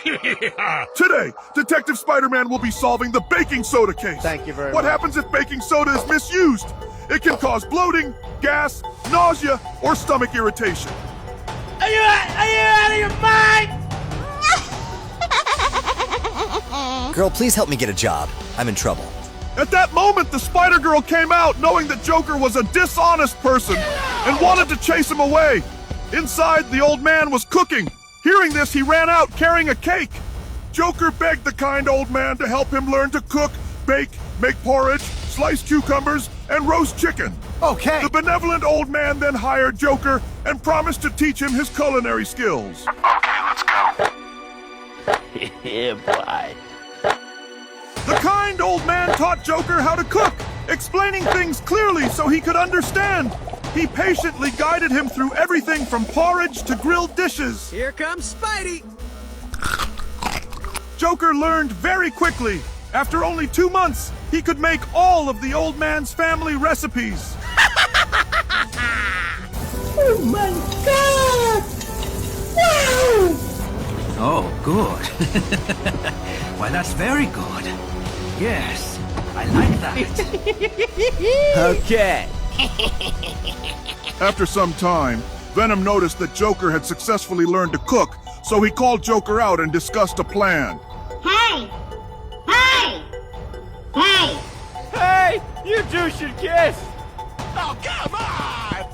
Today, Detective Spider-Man will be solving the baking soda case. Thank you very What much. happens if baking soda is misused? It can cause bloating, gas, nausea, or stomach irritation. Are you out of your mind? Girl, please help me get a job. I'm in trouble. At that moment, the Spider-Girl came out knowing that Joker was a dishonest person and wanted to chase him away. Inside, the old man was cooking. Hearing this, he ran out carrying a cake. Joker begged the kind old man to help him learn to cook, bake, make porridge, slice cucumbers, and roast chicken. Okay. The benevolent old man then hired Joker and promised to teach him his culinary skills. Okay, let's go. Yeah, boy. The kind old man taught Joker how to cook, explaining things clearly so he could understand. He patiently guided him through everything from porridge to grilled dishes. Here comes Spidey. Joker learned very quickly. After only 2 months, he could make all of the old man's family recipes. Oh my God! Wow! Oh, good. Why, that's very good. Yes, I like that. Okay. After some time, Venom noticed that Joker had successfully learned to cook, so he called Joker out and discussed a plan. Hey! Hey! Hey! Hey, you two should kiss. Oh, come on!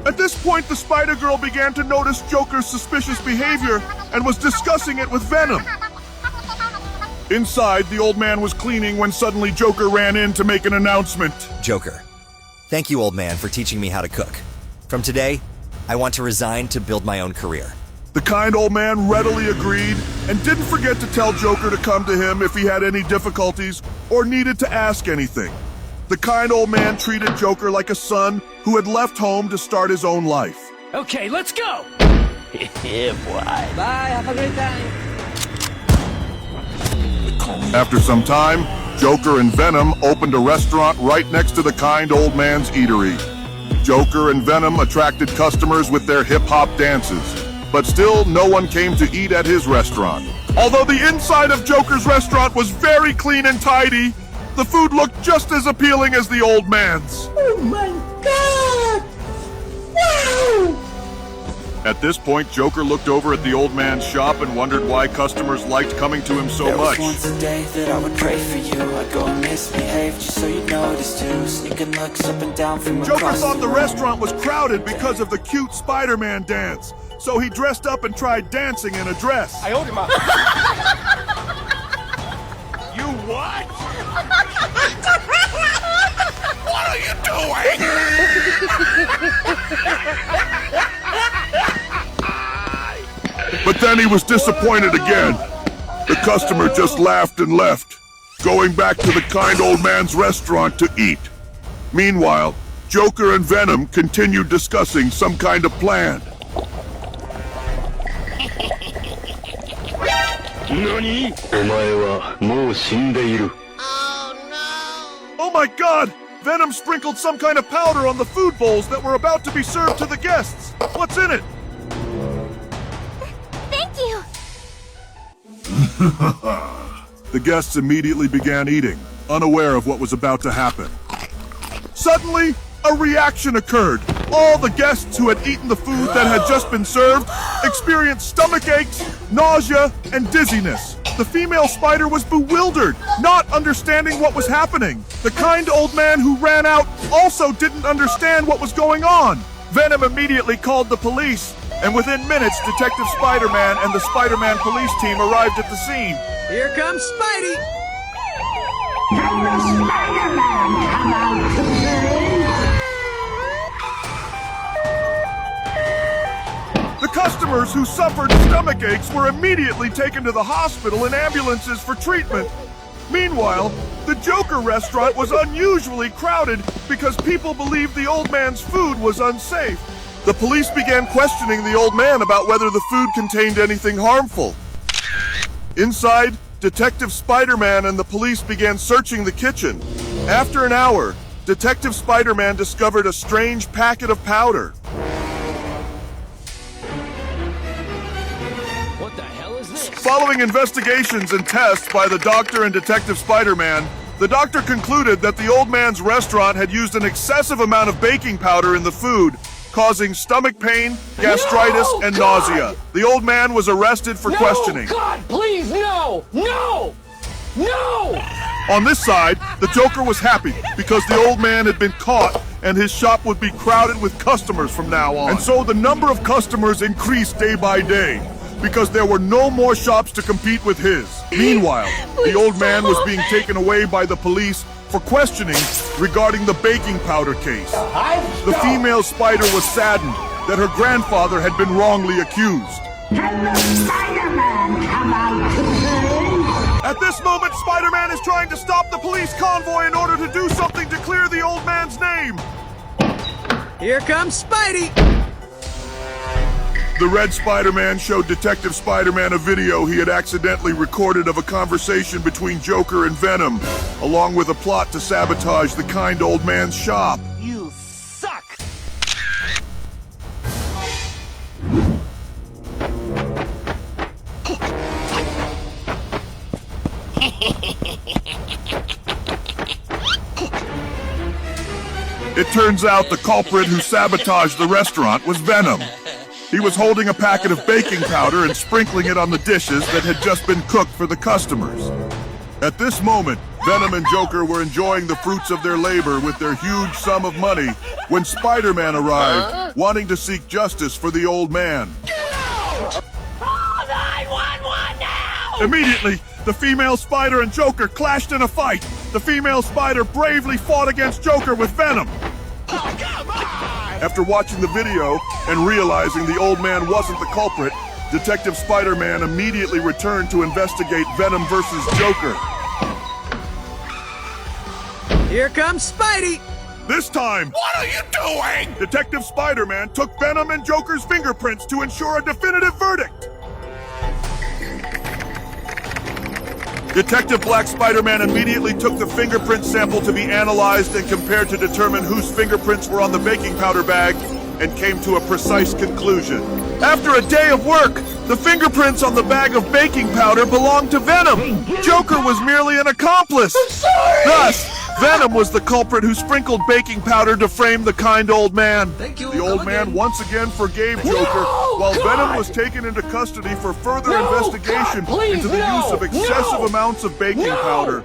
At this point, the Spider-Girl began to notice Joker's suspicious behavior and was discussing it with Venom. Inside, the old man was cleaning when suddenly Joker ran in to make an announcement. Joker, thank you, old man, for teaching me how to cook. From today, I want to resign to build my own career. The kind old man readily agreed and didn't forget to tell Joker to come to him if he had any difficulties or needed to ask anything. The kind old man treated Joker like a son who had left home to start his own life. Okay, let's go. Yeah, boy. Bye, have a great time. After some time, Joker and Venom opened a restaurant right next to the kind old man's eatery. Joker and Venom attracted customers with their hip-hop dances, but still no one came to eat at his restaurant. Although the inside of Joker's restaurant was very clean and tidy, the food looked just as appealing as the old man's. Oh my God! Wow! At this point, Joker looked over at the old man's shop and wondered why customers liked coming to him so There much. was once a day that I would pray for you. I'd go and misbehave just so you notice too. Sneaking looks up and down from Joker across thought the room. restaurant was crowded because of the cute Spider-Man dance, so he dressed up and tried dancing in a dress. I owed him up. You what? What are you doing? But then he was disappointed again. The customer just laughed and left, going back to the kind old man's restaurant to eat. Meanwhile, Joker and Venom continued discussing some kind of plan. Nani? Oh my God! Venom sprinkled some kind of powder on the food bowls that were about to be served to the guests. What's in it? Thank you. The guests immediately began eating, unaware of what was about to happen. Suddenly, a reaction occurred. All the guests who had eaten the food that had just been served experienced stomach aches, nausea, and dizziness. The female spider was bewildered, not understanding what was happening. The kind old man who ran out also didn't understand what was going on. Venom immediately called the police, and within minutes, Detective Spider-Man and the Spider-Man police team arrived at the scene. Here comes Spidey. Can the Spider-Man come out to play? The customers who suffered stomach aches were immediately taken to the hospital in ambulances for treatment. Meanwhile, the Joker restaurant was unusually crowded because people believed the old man's food was unsafe. The police began questioning the old man about whether the food contained anything harmful. Inside, Detective Spider-Man and the police began searching the kitchen. After an hour, Detective Spider-Man discovered a strange packet of powder. What the hell is Following investigations and tests by the doctor and Detective Spider-Man, the doctor concluded that the old man's restaurant had used an excessive amount of baking powder in the food, causing stomach pain, gastritis, and nausea. The old man was arrested for questioning. God, please, no! No! No! On this side, the Joker was happy because the old man had been caught and his shop would be crowded with customers from now on. And so the number of customers increased day by day because there were no more shops to compete with his. Meanwhile, the old man was being taken away by the police for questioning regarding the baking powder case. The female spider was saddened that her grandfather had been wrongly accused. Can the Spider-Man come out to play? At this moment, Spider-Man is trying to stop the police convoy in order to do something to clear the old man's name. Here comes Spidey! The Red Spider-Man showed Detective Spider-Man a video he had accidentally recorded of a conversation between Joker and Venom, along with a plot to sabotage the kind old man's shop. You suck! It turns out the culprit who sabotaged the restaurant was Venom. He was holding a packet of baking powder and sprinkling it on the dishes that had just been cooked for the customers. At this moment, Venom and Joker were enjoying the fruits of their labor with their huge sum of money when Spider-Man arrived, wanting to seek justice for the old man. Immediately, the female spider and Joker clashed in a fight. The female spider bravely fought against Joker with Venom. Oh, come on! After watching the video and realizing the old man wasn't the culprit, Detective Spider-Man immediately returned to investigate Venom versus Joker. Here comes Spidey! This time, What are you doing? Detective Spider-Man took Venom and Joker's fingerprints to ensure a definitive verdict. Detective Black Spider-Man immediately took the fingerprint sample to be analyzed and compared to determine whose fingerprints were on the baking powder bag and came to a precise conclusion. After a day of work, the fingerprints on the bag of baking powder belonged to Venom. Joker was merely an accomplice. Thus, Venom was the culprit who sprinkled baking powder to frame the kind old man. The old man once again forgave Joker, while Venom was taken into custody for further investigation into the use of excessive amounts of baking powder.